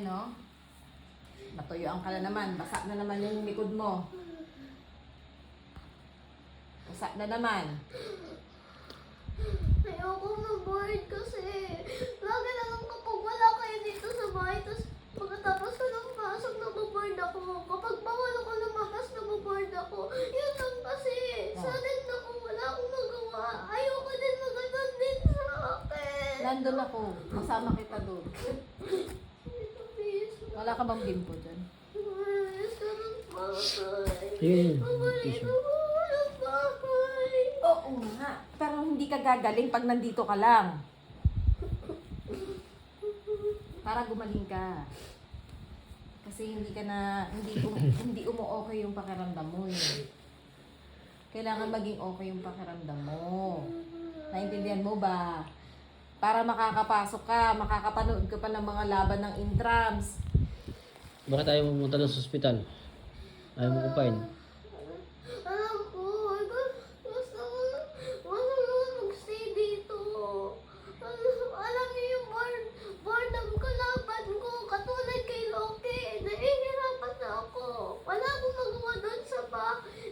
Ayan, oh. Natuyuan ka na naman. Basa na naman yung likod mo. Basa na naman. Ayoko mag-board kasi lagi lang kapag wala kayo dito sa bahay, tapos pagkatapos ko ng pasok, nababoard ako. Kapag bawal ako lumabas, nababoard ako. Yun lang kasi. Sudden na kung wala akong magawa. Ayoko din maganon din sa akin. Nandun ako. Masama kita doon. Please. Wala ka bang bimpo dyan? Yun. Mabalik ako ng bahay. Oo nga. Pero hindi ka gagaling pag nandito ka lang. Para gumaling ka. Kasi hindi umu-okay yung pakiramdam mo eh. Kailangan maging okay yung pakiramdam mo. Naintindihan mo ba? Para makakapasok ka, makakapanood ka pa ng mga laban ng intrams. Bakit ayaw mo pumunta doon sa ospital? Ayaw mo kumpain? Alam ko, gusto ko mag-stay dito. Alam niyo yung boredom kalaban ko, katulad kay Loki. Nahihirapan na ako. Wala akong magawa doon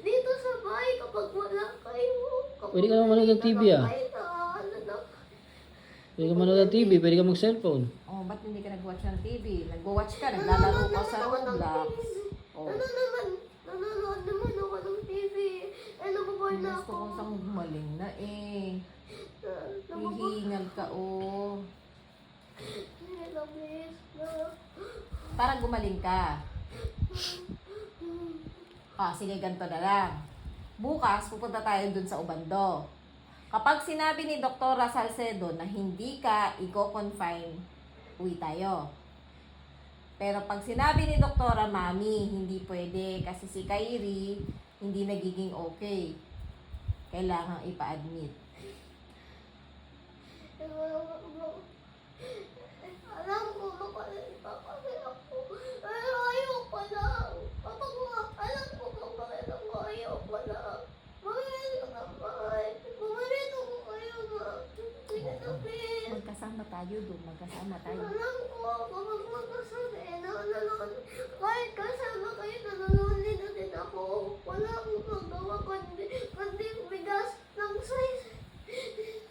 dito sa bahay kapag wala kayo. Pwede ka naman manood ng TV ah. Pwede ka manood ng TV, pwede ka mag-cellphone. Oh, ba't hindi ka nag-watch ng TV? Nag-watch ka, naglalaro ka sa Roblox. Oh. Nanonood naman ako ng TV. Nababoard na Gusto ako. ko sang gumaling na eh. Hihingal ka oh. Para gumaling ka. Sige, ganito na lang. Bukas, pupunta tayo dun sa Ubando. Kapag sinabi ni Dr. Salcedo na hindi ka i-confine, uwi tayo. Pero pag sinabi ni Dr. Mami, hindi pwede kasi si Kyrie hindi nagiging okay. Kailangan ipa-admit. Alam ko, makalipapasin ako. Pero ayoko lang. Alam ko kung bakit ako ayoko lang. Bumili ko naman. Bumili ko kayo na. Sige na, please. Magkasama tayo doon. Magkasama tayo. Alam ko, kapag magkasama, kahit kasama kayo, nanonoli na din ako. Wala akong magawa kundi bigas ng size.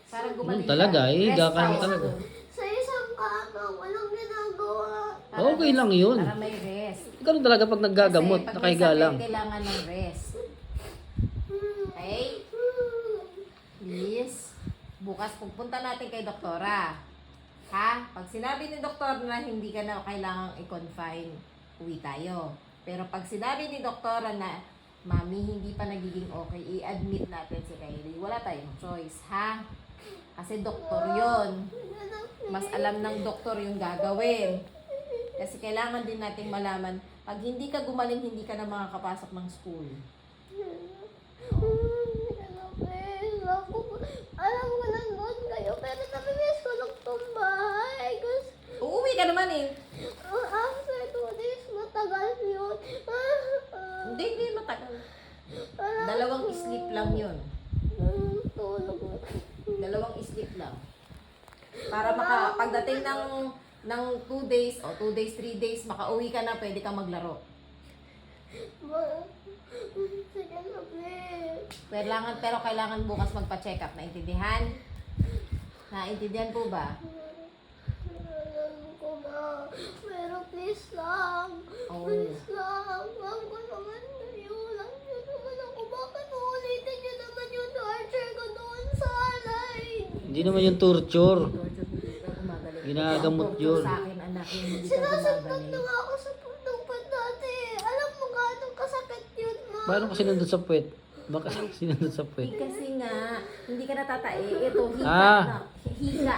Para gumaling Talaga, Rest higa ka na house talaga. doon. Sa isang kama, walang ginagawa. Para Okay rest- lang yun. Para may rest. Ganun talaga pag naggagamot, Kasi pag may nakahiga sakit, lang. kailangan ng rest. Okay? Please. Bukas pupunta natin kay doktora. Ha? Pag sinabi ni doktor na hindi ka na kailangang i-confine, uwi tayo. Pero pag sinabi ni doktora na, Mami, hindi pa nagiging okay, i-admit natin si Kyrie. Wala tayong choice, ha? Kasi doktor yon. Mas alam ng doktor yung gagawin. Kasi kailangan din nating malaman, pag hindi ka gumaling, hindi ka na makakapasok ng school. Alam ko nandun kayo, pero namimiss ko lang itong bahay. Kasi Uuwi ka naman eh. after 2 days, matagal yun. Hindi matagal. Alam Dalawang ko. sleep lang yun. Tulog. Dalawang sleep lang. Para pagdating ng 2 days o 2 days, 3 days, makauwi ka na, pwede kang maglaro. Sige na, please. Pero kailangan bukas magpa-check up. Naintindihan? Naintindihan po ba? Alam ko na. Pero please lang. Oo. Please lang. Alam ko naman kayo. Alam niyo naman ako. Bakit uulitin niyo naman yung torture ko doon sa alay? Hindi naman yung torture. Hindi ka gumagaling. Ginagamot Ang yun. Sa akin, anak, hindi ka Sinasaktan gumagaling. na nga ako sa pundong dati. Alam mo gaano kasakit yun, ma. Paano ka sinundot sa puwet? Baka sinundot sa puwet? Kasi nga, hindi ka natatae. Ito, hika Ah. na. Hika.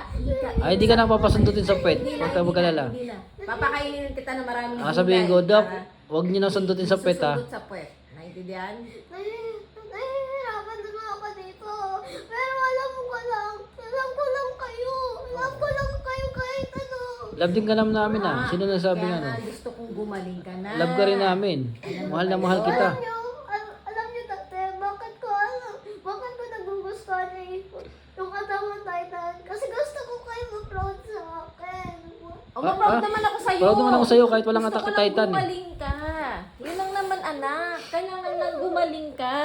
Ay, hindi ka na papasundutin sa puwet. Hindi na, Huwag ka hindi mag-alala. na, hindi na. Papakainin kita ng maraming Sabihin ko, gulay Dok, para huwag niyo na sundutin sa puwet ha. isusundot sa puwet. Naintindihan? Nahihirapan na nga ako dito. Pero alam ko lang kayo. Alam ko lang kayo kahit ano. Love din ka naman namin ha. Sino nasabi Kaya nga nga, no? gusto kong gumaling ka na. Love ka rin namin. Mahal na mahal kita. Alam niyo dati, bakit ko nagugustuhan yung Attack on Titan? Kasi gusto ko kayo ma-proud sa akin. Proud naman ako sa'yo. Proud naman ako sa'yo kahit walang Gusto Attack ko on lang Titan. gumaling ka. Yun lang naman, anak. Kailangan lang gumaling ka.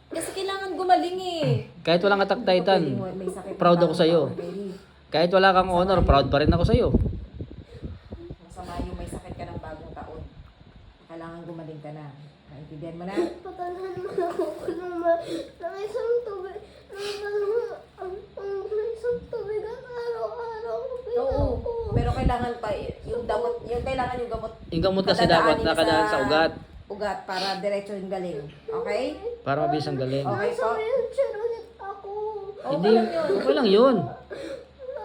Kasi kailangan gumaling eh. Kahit walang Attack Titan, May sakit ang proud ako tao, sa'yo. Mary. Kahit wala kang honor, proud pa rin ako sa'yo. Masama yung may sakit ka ng bagong taon. Kailangan gumaling ka na. Naintindihan mo na? Patalhan mo na ako ng isang tubig. Ng isang tubig at araw-araw. Oo. Pero kailangan pa yung gamot, kailangan yung gamot. Yung gamot kasi dapat Padadaanin nakadaan sa ugat Ugat para diretso yung galing. Okay? para mabilis ang galing. Okay Nasa po? wheelchair ulit ako. Hindi, lang yun. okay lang yun. Wala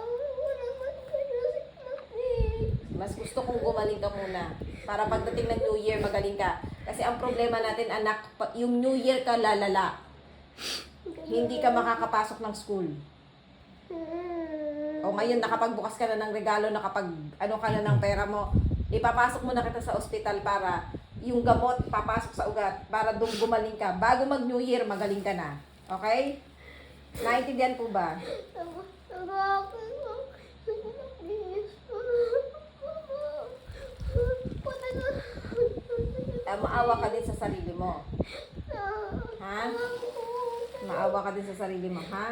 naman kayo sinapik. Mas gusto kong gumaling ka muna. Para pagdating ng New Year, magaling ka. Kasi ang problema natin, anak, yung New Year ka lalala. Hindi ka makakapasok ng school. O ngayon, nakapagbukas ka na ng regalo, ano ka na ng pera mo, ipapasok mo na kita sa ospital para yung gamot papasok sa ugat para doon gumaling ka. Bago mag New Year, magaling ka na. Okay? Naintindihan po ba? Maawa ka din sa sarili mo. Ha? Maawa ka din sa sarili mo, ha?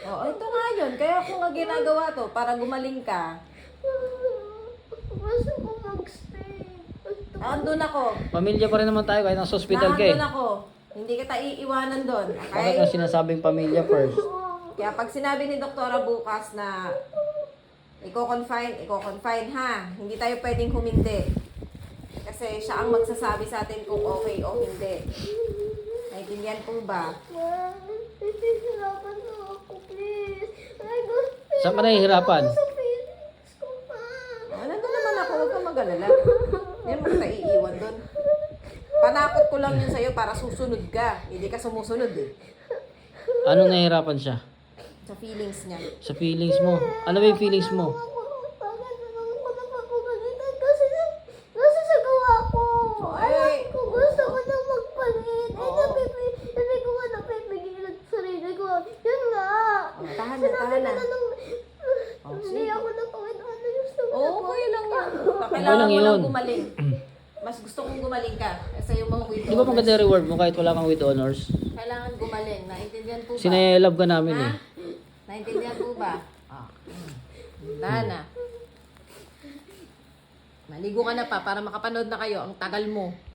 Oo, ito nga yun. Kaya ako nga ginagawa to para gumaling ka. Gusto ko mag-stay. Andun ako. Pamilya pa rin naman tayo kahit nasa hospital ka eh. Nandun ako. Hindi kita iiwanan doon. Bakit Okay? ang sinasabing pamilya first? Kaya pag sinabi ni Doktora bukas na i-confine ha. Hindi tayo pwedeng humindi. Kasi siya ang magsasabi sa atin kung okay o hindi. Naintindihan po ba? Hihirapan na ako, please. Ay, gusto Saan ka nahihirapan? sa feelings ko pa. Nandun naman ako. Huwag kang mag-alala. Hindi mo kita iiwan doon. Panakot ko lang yun sa'yo para susunod ka. Hindi ka sumusunod eh. Anong nahihirapan siya? Sa feelings niya. Sa feelings mo. Ano ba yung feelings mo? Bakit naman ako napapagalitan kasi sa gawa ko. Ay. Kung gusto ko na magpalit, Oo. hindi ko nga napipigilan sa sarili ko. Yun nga. Tahan na, Sinabi tahan na. ko na nung hindi sige. ako nakawin ano yung sabi Oo, ko. okay lang yan. Okay Kailangan lang mo lang yun. gumaling. Mas gusto kong gumaling ka. Kasi yung mga with Di ba maganda yung reward mo kahit wala kang with honors? Kailangan gumaling. Naintindihan po ba? Sinayalab ka namin Ha? eh. Naintindihan po ba? Tahan na. Maligo ka na pa para makapanood na kayo. Ang tagal mo.